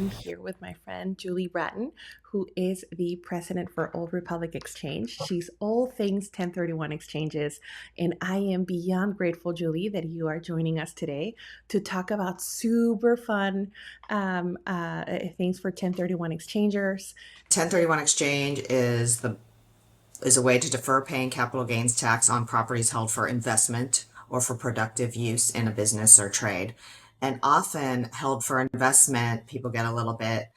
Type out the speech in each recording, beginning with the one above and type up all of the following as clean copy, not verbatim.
I'm here with my friend Julie Bratton, who is the president for Old Republic Exchange. She's all things 1031 exchanges, and I am beyond grateful, Julie, that you are joining us today to talk about super fun things for 1031 exchangers. 1031 exchange is a way to defer paying capital gains tax on properties held for investment or for productive use in a business or trade. And often held for investment, people get a little bit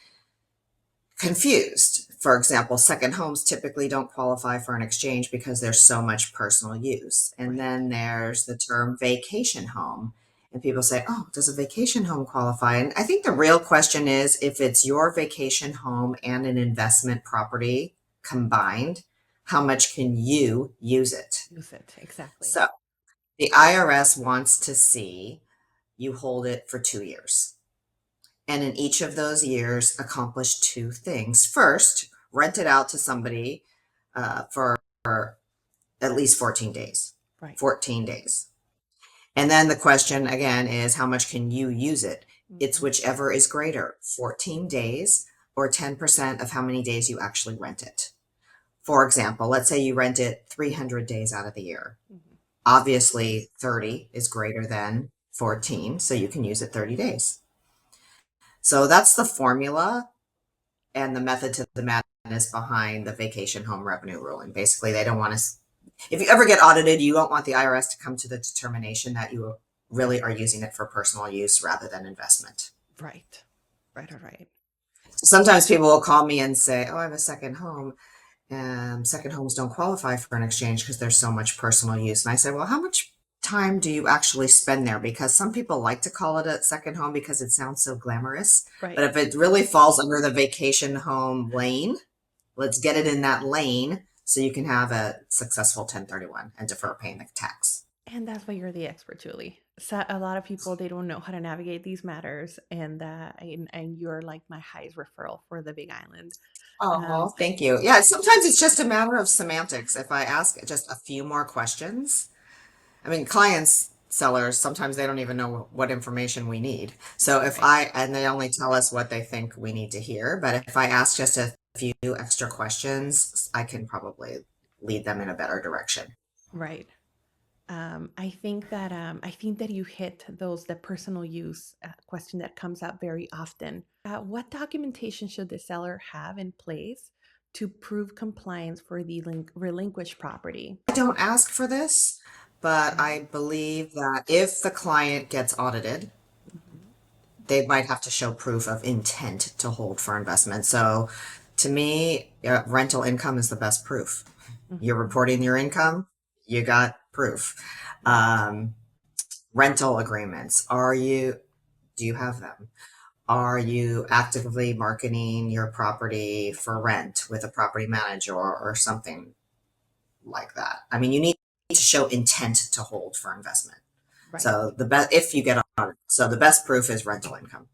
confused. For example, second homes typically don't qualify for an exchange because there's so much personal use. And Right. then there's the term vacation home. And people say, oh, does a vacation home qualify? And I think the real question is if it's your vacation home and an investment property combined, how much can you use it? Use it. Exactly. So the IRS wants to see you hold it for 2 years. And in each of those years, accomplish two things. First, rent it out to somebody for at least 14 days. Right. 14 days. And then the question again is how much can you use it? It's Mhm. whichever is greater, 14 days or 10% of how many days you actually rent it. For example, let's say you rent it 300 days out of the year. Mhm. Obviously, 30 is greater than 14, so you can use it 30 days. So that's the formula and the method to the madness behind the vacation home revenue ruling. Basically, they don't want to, if you ever get audited, you don't want the IRS to come to the determination that you really are using it for personal use rather than investment. Right. Right. All right. So sometimes people will call me and say, oh, I have a second home. Second homes don't qualify for an exchange because there's so much personal use. And I said, well, how much time do you actually spend there? Because some people like to call it a second home because it sounds so glamorous. But Right. if it really falls under the vacation home lane, let's get it in that lane so you can have a successful 1031 and defer paying the tax. And that's why you're the expert, Julie. So a lot of people they don't know how to navigate these matters, and you're like my highest referral for the Big Island. Oh, Um, thank you. Yeah, sometimes it's just a matter of semantics. If I ask just a few more questions, I mean, clients, sellers, sometimes they don't even know what information we need. So right, and they only tell us what they think we need to hear. But if I ask just a few extra questions, I can probably lead them in a better direction. right. I think that you hit the personal use question that comes up very often. What documentation should the seller have in place to prove compliance for the relinquished property? I don't ask for this, but Okay. I believe that if the client gets audited, Hmm. they might have to show proof of intent to hold for investment. So to me, rental income is the best proof. You're Hmm. reporting your income, you got proof. Right. Um, Rental agreements, do you have them? Are you actively marketing your property for rent with a property manager or something like that? I mean, you need to show intent to hold for investment. Right. So the best, if you get on, so the best proof is rental income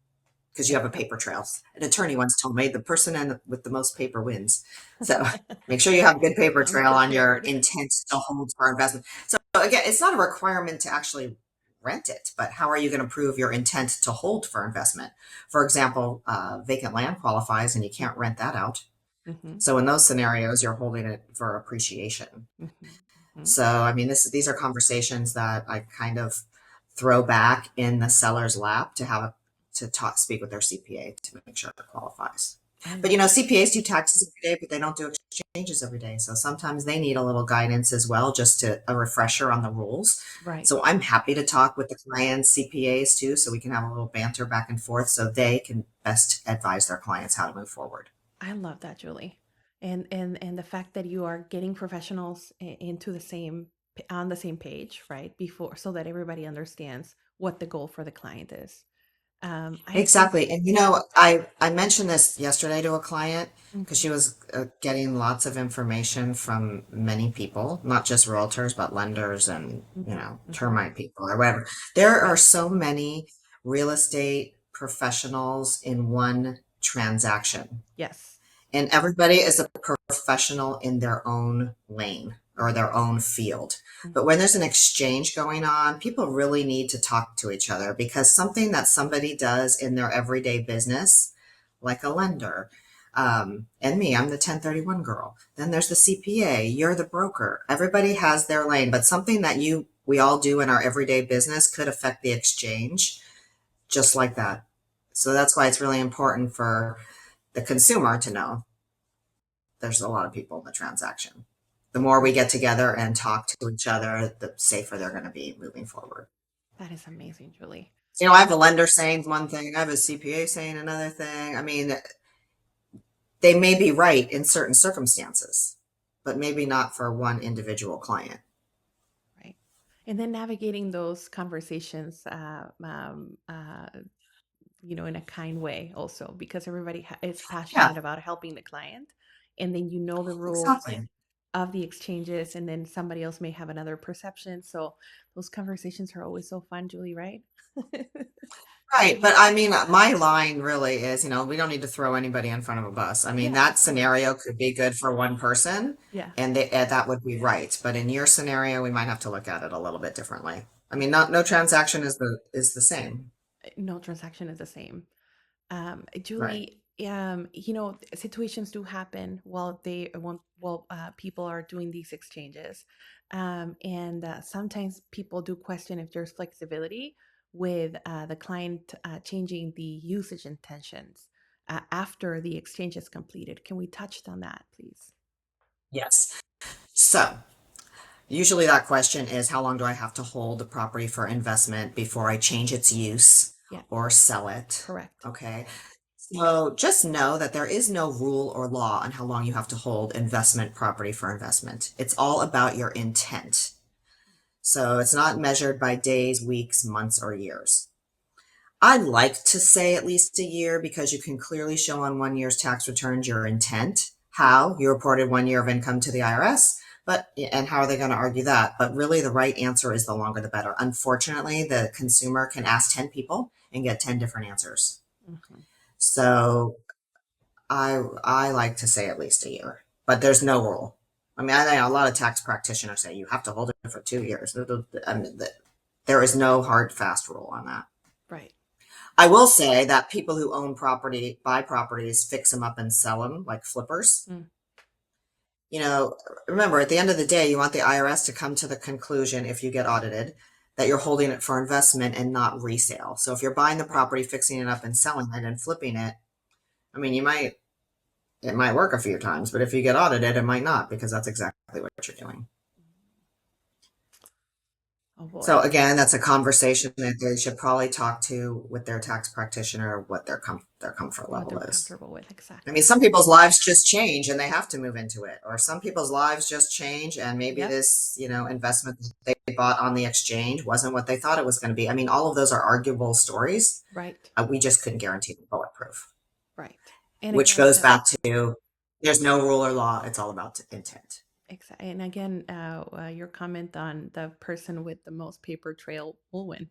because you have a Excellent. paper trail. An attorney once told me the person with the most paper wins. So make sure you have a good paper I'm trail on your prepared. intent to hold for investment. So again, it's not a requirement to actually rent it, but how are you going to prove your intent to hold for investment? For example, vacant land qualifies and you can't rent that out. Hmm. So in those scenarios, you're holding it for appreciation. Hmm. Hmm. So, I mean, these are conversations that I kind of throw back in the seller's lap to speak with their CPA to make sure it qualifies. I But love that. CPAs do taxes every day, but they don't do exchanges every day. So sometimes they need a little guidance as well, just to a refresher on the rules. Right. So I'm happy to talk with the clients' CPAs too, so we can have a little banter back and forth so they can best advise their clients how to move forward. I love that, Julie. And the fact that you are getting professionals into on the same page, right? Before so that everybody understands what the goal for the client is. I think. Exactly. And I mentioned this yesterday to a client because she Mhm. was getting lots of information from many people, not just realtors, but lenders and, Mhm. Mhm. termite people or whatever. There are Right. so many real estate professionals in one transaction, Yes. and everybody is a professional in their own lane or their Yes. own field. But when Mhm. there's an exchange going on, people really need to talk to each other because something that somebody does in their everyday business like a lender. And me, I'm the 1031 girl. Then there's the CPA, you're the broker. Everybody has their lane, but something that we all do in our everyday business could affect the exchange just like that. So that's why it's really important for the consumer to know there's a lot of people in the transaction. The more we get together and talk to each other, the safer they're going to be moving forward. That is amazing, Julie. I have a lender saying one thing, I have a CPA saying another thing. I mean, they may be right in certain circumstances, but maybe not for one individual client. Right. And then navigating those conversations, in a kind way also, because everybody is Yeah, passionate about helping the client. And then you know the rules exactly. of the exchanges, and then somebody else may have another perception. So those conversations are always so fun, Julie, right? Right. But I mean, my line really is, we don't need to throw anybody in front of a bus. I mean, Yeah, that of course. scenario could be good for one person Yeah, and that would be right. But in your scenario, we might have to look at it a little bit differently. I mean, not no transaction is the same. no transaction is the same. Right. Julie, situations do happen while people are doing these exchanges, and sometimes people do question if there's flexibility with the client changing the usage intentions after the exchange is completed. Can we touch on that, please? Yes. So usually that question is how long do I have to hold the property for investment before I change its use Yeah, or sell it? correct. Okay. So just know that there is no rule or law on how long you have to hold investment property for investment. It's all about your intent. So it's not measured by days, weeks, months, or years. I'd like to say at least a year because you can clearly show on 1 year's tax returns your intent, how you reported 1 year of income to the IRS, and how are they going to argue that? But really, the right answer is the longer the better. Unfortunately, the consumer can ask 10 people and get 10 different answers. Hmm. So I like to say at least a year, but there's no rule. I mean, I know a lot of tax practitioners say you have to hold it for 2 years. I mean, there is no hard fast rule on that. Right. I will say that people who own property, buy properties, fix them up and sell them like flippers. Mm. You know, remember at the end of the day, you want the IRS to come to the conclusion if you get audited that you're holding it for investment and not resale. So if you're buying the Right. property, fixing it up and selling it and flipping it, I mean, it might work a few times, but if you get audited, it might not because that's exactly what you're doing. Oh So boy. again, that's a conversation that they should probably talk to with their tax practitioner what their comfort What level they're is. comfortable with, I mean, exactly. some people's lives just change and they have to move into it, or some people's lives just change and maybe Yep. this, investment that they bought on the exchange wasn't what they thought it was going to be. I mean, all of those are arguable stories. Right. We just couldn't guarantee them bulletproof, Right. And which again, goes back to there's no rule or law. It's all about intent. And again, your comment on the person with the most paper trail will win.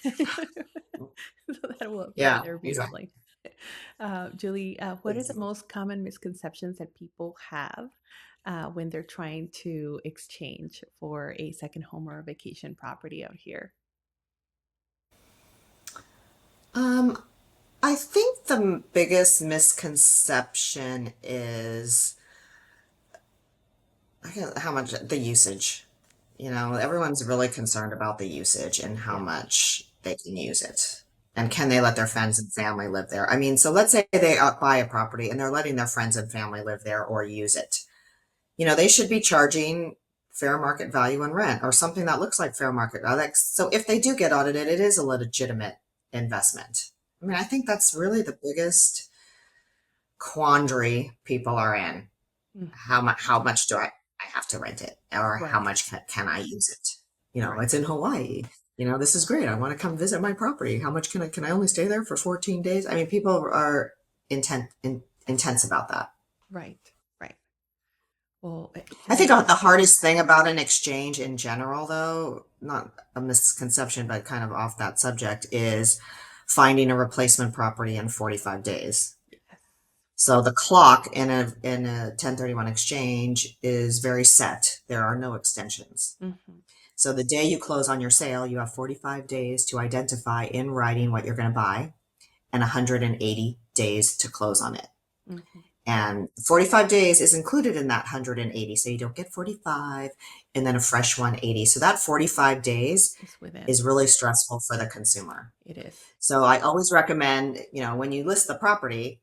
So that will apply Yeah, there exactly. beautifully. Julie, what are the most common misconceptions that people have when they're trying to exchange for a second home or a vacation property out here? Um, I think the biggest misconception is how much the usage. Everyone's really concerned about the usage and how Yeah. much they can use it. And Right. can they let their friends and family live there? I mean, so let's say they buy a property and they're letting their friends and family live there or use it. They should be charging fair market value and rent or something that looks like fair market value. So if they do get audited, it is a legitimate investment. I mean, I think that's really the biggest quandary people are in. Hmm. How much do I have to rent it, or how Right. much can I use it? Right. It's in Hawaii. This is great. I want to come visit my property. How much can I only stay there for 14 days? I mean, people are intense about that. Right. Right. Well, I think Julie, the hardest thing about an exchange in general, though, not a misconception, but kind of off that subject, is finding a replacement property in 45 days. yes. So the clock in a 1031 exchange is very set. There are no extensions. Hmm. So the day you close on your sale, you have 45 days to identify in writing what you're going to buy and 180 days to close on it. Hmm. And 45 days is included in that 180. So you don't get 45 and then a fresh 180. So that 45 days It's within. is really stressful for the consumer. It is. So I always recommend, when you list the property,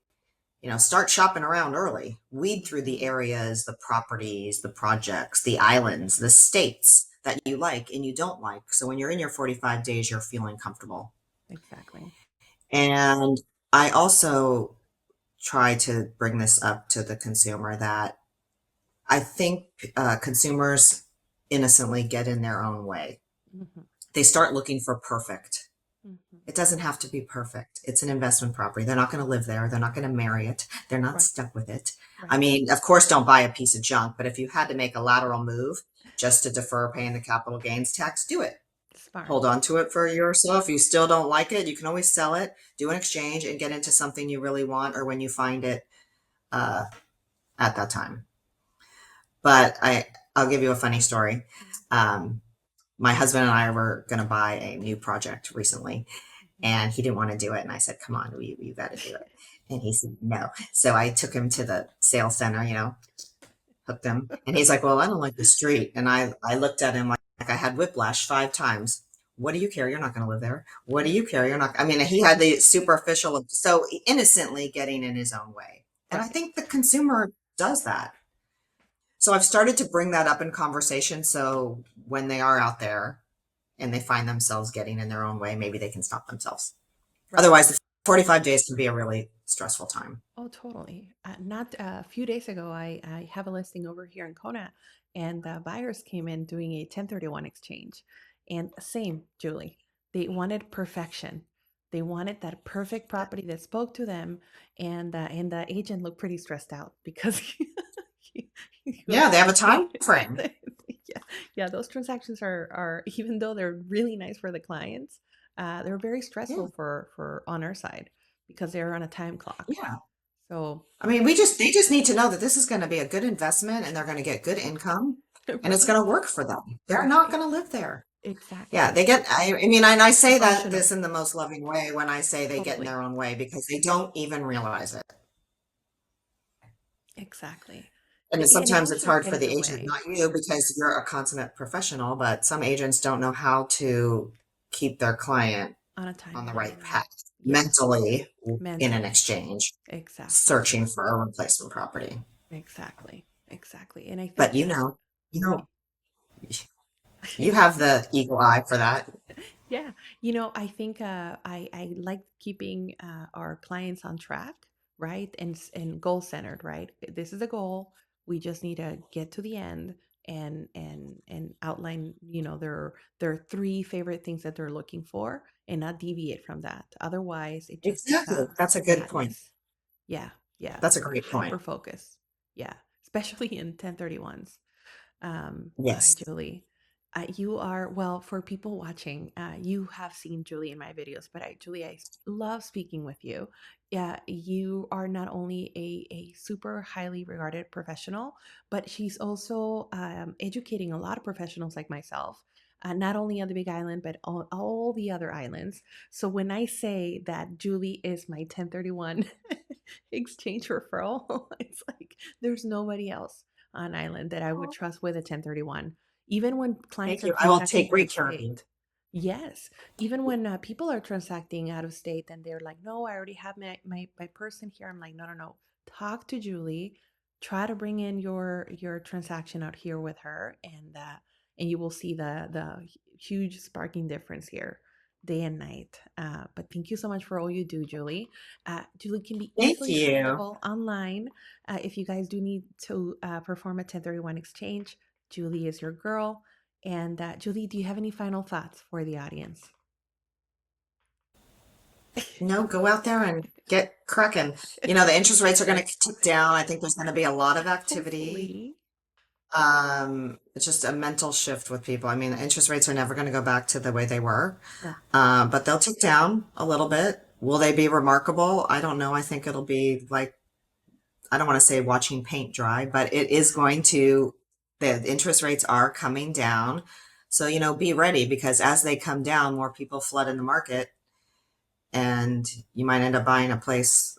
start shopping around early. Weed through the Hmm. areas, the properties, the projects, the islands, the states that you like and you don't like. So when you're in your 45 days, you're feeling comfortable. Exactly. And I also try to bring this up to the consumer that I think consumers innocently get in their own way. Hmm. They start looking for perfect. Hmm. It doesn't have to be perfect. It's an investment property. They're not going to live there. They're not going to marry it. They're not Right. stuck with it. I Right. mean, of course, don't buy a piece of junk, but if you had to make a lateral move just to defer paying the capital gains tax, do it. Smart. Hold on to it for a year or so. If you still don't like it, you can always sell it, do an exchange, and get into something you really want or when you find it uh, at that time. But I'll give you a funny story. Um, my husband and I were going to buy a new project recently, Mhm. and he didn't want to do it. And I said, "Come on, you got to do it." And he said, "No." So I took him to the sales center, hooked him, and he's like, "Well, I don't like the street." And I looked at him like I had whiplash 5 times. What do you care? You're not going to live there. What do you care? You're not. I mean, he had the superficial, so innocently getting in his own way, and I Right. think the consumer does that. So I've started to bring that up in conversation. So when they are out there and they find themselves getting in their own way, maybe they can stop themselves. Right. Otherwise, the 45 days can be a really stressful time. Oh, totally. Not a few days ago, I have a listing over here in Kona, and the buyers came in doing a 1031 exchange. And same, Julie, they wanted perfection. They wanted that perfect property that spoke to them, and the agent looked pretty stressed out because he was Yeah, they have a like, time frame. yeah, yeah, those transactions are even though they're really nice for the clients, they're very Yeah, stressful for on our side because they're on a time clock. yeah. So, I mean, they just need to know that this is going to be a good investment and they're going to get good income and it's right, going to work for them. They're not right, going to live there. Yeah, exactly. they get, I mean, and I They're say that this functional, in the most loving way when I say they get in totally, their own way because they don't even realize it. exactly. And They, and they sometimes don't it's just hard get for in the their agent, way. not you, because you're a consummate professional, but some agents don't know how to keep their client On a on the right timeline. path Yes, mentally in an mentally, exchange, exactly, searching for a replacement property. exactly, exactly. And I But think, you know, you have the eagle eye for that. yeah, I think I like keeping our clients on track, right? And goal centered, right? This is a goal. We just need to get to the end and outline, their three favorite things that they're looking for and not deviate from that. Otherwise, it just Exactly. becomes That's a good point. madness. Yeah, yeah, That's a great point. hyper focus. Yeah, especially in 1031s. Hi, Yes. Julie. You are, well, for people watching, you have seen Julie in my videos, but Julie, love speaking with you. Yeah, you are not only a super highly regarded professional, but she's also educating a lot of professionals like myself, not only on the Big Island, but on all the other islands. So when I say that Julie is my 1031 exchange referral, it's like there's nobody else on island that I would Oh, trust with a 1031. Even when thank clients are you. I will transacting take out of great care of you. state. Yes. Even when people are transacting out of state and they're like, no, I already have my person here. I'm like, no, no, no. Talk to Julie. Try to bring in your transaction out here with her, and you will see the huge sparking difference here day and night. But thank you so much for all you do, Julie. Julie can be Thank easily you. searchable online if you guys do need to perform a 1031 exchange. Julie is your girl. And Julie, do you have any final thoughts for the audience? Go out there and get cracking. The interest rates are going to tick down. I think there's going to be a lot of activity. Hopefully. It's just a mental shift with people. I mean, interest rates are never going to go back to the way they were, No. but they'll tick down a little bit. Will they be remarkable? I don't know. I think it'll be like, I don't want to say watching paint dry, but it is going to, the interest rates are coming down. So, be ready because as they come down, more people flood in the market and you might end up buying a place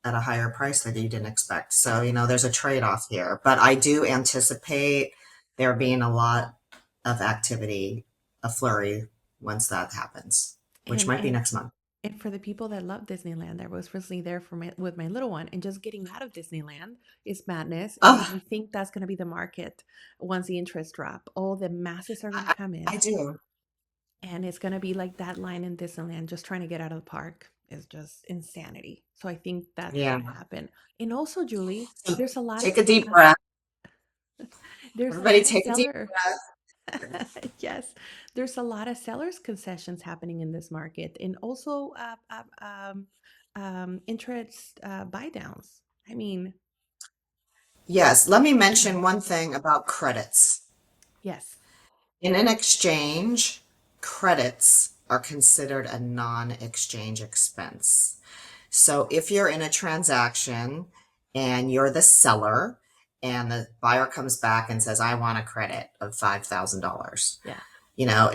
at a higher price that you didn't expect. So, there's a trade-off here. But I do anticipate there being a lot of activity, a flurry once that happens, which And might be and next month. and for the people that love Disneyland, I was recently there with my little one, and just getting out of Disneyland is madness. And Oh, I think that's going to be the market once the interest drop. All the masses are going to I, come I in, do. and it's going to be like that line in Disneyland, just trying to get out of the park is just insanity. So I think that's Yeah. going to happen. And also, Julie, So there's a lot of take a deep breath. there's a Everybody lot of take a deep seller. breath. Yes, there's a lot of sellers concessions happening in this market, and also interest buy downs. I mean, Yes, let me mention one thing about credits. yes, In an exchange, credits are considered a non-exchange expense. So if you're in a transaction and you're the seller and the buyer comes back and says, I want a credit of $5,000, yeah,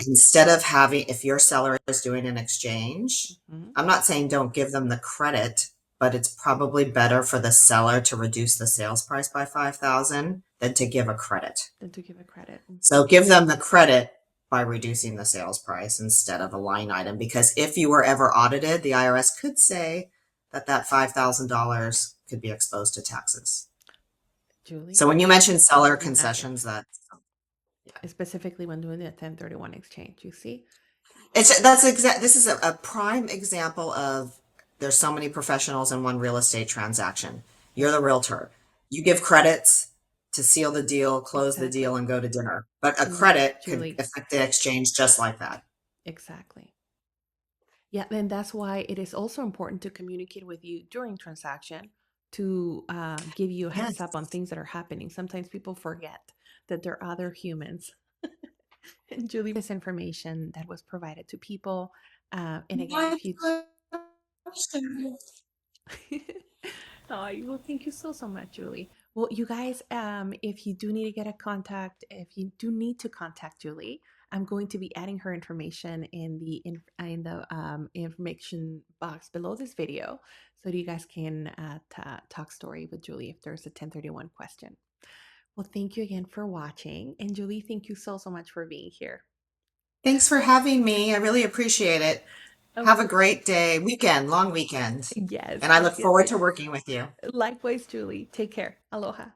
instead of having, if your seller is doing an exchange, hmm, I'm not saying don't give them the credit, but it's probably better for the seller to reduce the sales price by 5,000 than to give a credit. then to give a credit. So give them the credit by reducing the sales price instead of a line item. Because if you were ever audited, the IRS could say that that $5,000 could be exposed to taxes. So Julie, when you mention seller madness, concessions, that yeah. specifically when doing the 1031 exchange. You see, This is a prime example of there's so many professionals in one real estate transaction. You're yes, the realtor. You give credits to seal the deal, close the deal, exactly. and go to dinner. But a And credit could Julie, affect the exchange just like that. exactly. Yeah, and that's why it is also important to communicate with you during transaction to give you a heads up on Yes. things that are happening. Sometimes people forget that there are other humans. And Julie, this information that was provided to people. And again, My if you pleasure. Oh, well, thank you so so much, Julie. Well, you guys, if you do need to get a contact, if you do need to contact Julie, I'm going to be adding her information in the information box below this video, so that you guys can talk story with Julie if there's a 1031 question. Well, thank you again for watching, and Julie, thank you so so much for being here. Thanks for having me. I really appreciate it. Of Have a course, great day, long weekend. yes, And I look yes, forward to yes. working with you. Likewise, Julie. Take care. Aloha.